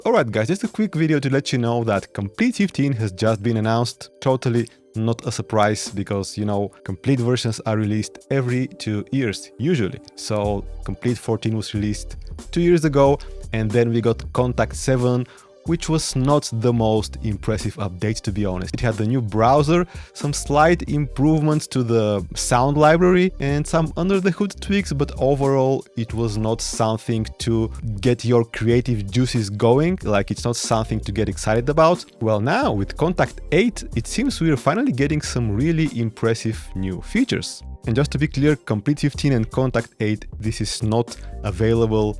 Alright guys, just a quick video to let you know that Complete 15 has just been announced. Totally not a surprise because, you know, complete versions are released every 2 years, usually. So Complete 14 was released 2 years ago, and then we got Kontakt 7, which was not the most impressive update, to be honest. It had the new browser, some slight improvements to the sound library and some under the hood tweaks, but overall it was not something to get your creative juices going, like it's not something to get excited about. Well, now with Kontakt 8, it seems we're finally getting some really impressive new features. And just to be clear, Complete 15 and Kontakt 8, this is not available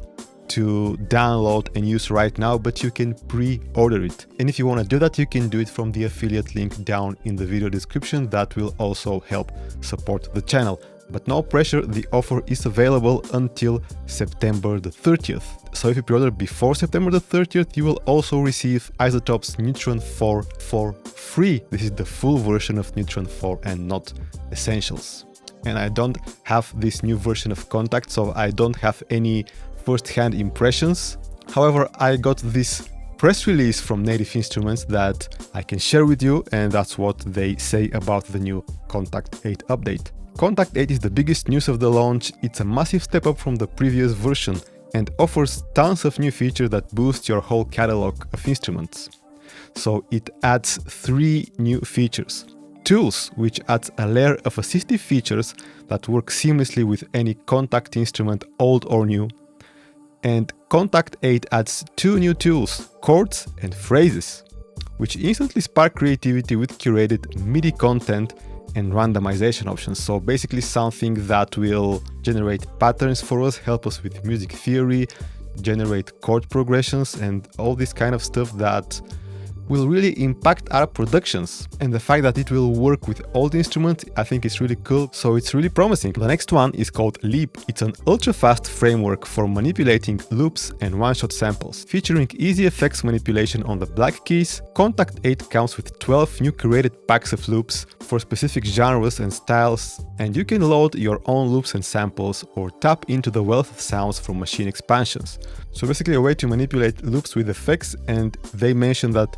to download and use right now, but you can pre-order it. And if you want to do that, you can do it from the affiliate link down in the video description. That will also help support the channel. But no pressure, the offer is available until September the 30th. So if you pre-order before September the 30th, you will also receive iZotope's Neutron 4 for free. This is the full version of Neutron 4 and not Essentials. And I don't have this new version of Kontakt, so I don't have any first-hand impressions. However, I got this press release from Native Instruments that I can share with you, and that's what they say about the new Kontakt 8 update. Kontakt 8 is the biggest news of the launch. It's a massive step up from the previous version and offers tons of new features that boost your whole catalog of instruments. So it adds 3 new features. Tools, which adds a layer of assistive features that work seamlessly with any Kontakt instrument, old or new. And Kontakt 8 adds 2 new tools, chords and phrases, which instantly spark creativity with curated MIDI content and randomization options. So basically something that will generate patterns for us, help us with music theory, generate chord progressions and all this kind of stuff that will really impact our productions. And the fact that it will work with all the instruments, I think it's really cool, so it's really promising. The next one is called Leap. It's an ultra-fast framework for manipulating loops and one-shot samples. Featuring easy effects manipulation on the black keys, Kontakt 8 comes with 12 new curated packs of loops for specific genres and styles, and you can load your own loops and samples or tap into the wealth of sounds from machine expansions. So basically a way to manipulate loops with effects, and they mention that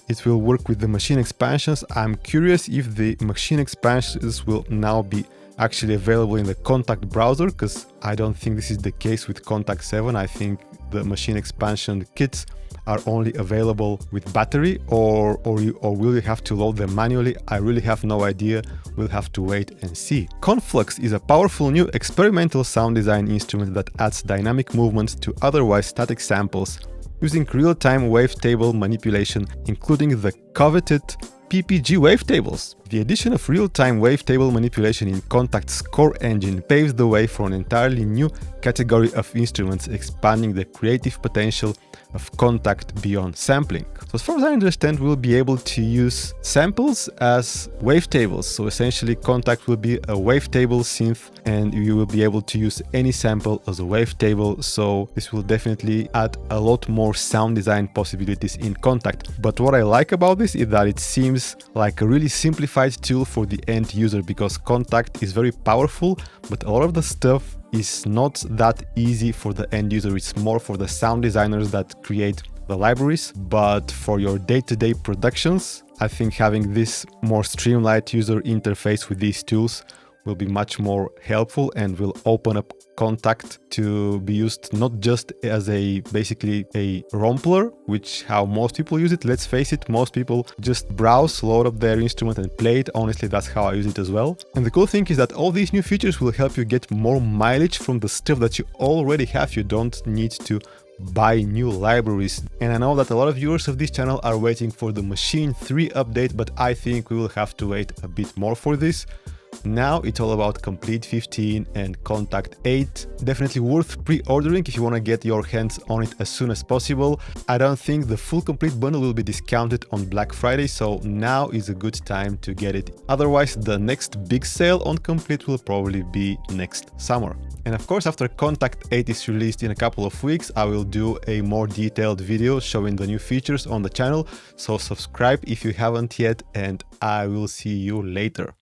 it will work with the machine expansions. I'm curious if the machine expansions will now be actually available in the Kontakt browser, because I don't think this is the case with Kontakt 7. I think the machine expansion kits are only available with battery, or will you have to load them manually? I really have no idea. We'll have to wait and see. Konflux is a powerful new experimental sound design instrument that adds dynamic movements to otherwise static samples using real-time wavetable manipulation, including the coveted PPG wavetables. The addition of real-time wavetable manipulation in Kontakt's core engine paves the way for an entirely new category of instruments, expanding the creative potential of Kontakt beyond sampling. So as far as I understand, we'll be able to use samples as wavetables. So essentially Kontakt will be a wavetable synth and you will be able to use any sample as a wavetable. So this will definitely add a lot more sound design possibilities in Kontakt. But what I like about this is that it seems like a really simplified tool for the end user, because Kontakt is very powerful, but a lot of the stuff is not that easy for the end user. It's more for the sound designers that create the libraries, but for your day-to-day productions, I think having this more streamlined user interface with these tools will be much more helpful and will open up Kontakt to be used not just as basically a rompler, which how most people use it. Let's face it, most people just browse, load up their instrument and play it. Honestly, that's how I use it as well. And the cool thing is that all these new features will help you get more mileage from the stuff that you already have. You don't need to buy new libraries. And I know that a lot of viewers of this channel are waiting for the Machine 3 update, but I think we will have to wait a bit more for this. Now it's all about Complete 15 and Kontakt 8. Definitely worth pre-ordering if you want to get your hands on it as soon as possible. I don't think the full complete bundle will be discounted on Black Friday, so now is a good time to get it. Otherwise, the next big sale on Complete will probably be next summer. And of course, after Kontakt 8 is released in a couple of weeks, I will do a more detailed video showing the new features on the channel. So subscribe if you haven't yet, and I will see you later.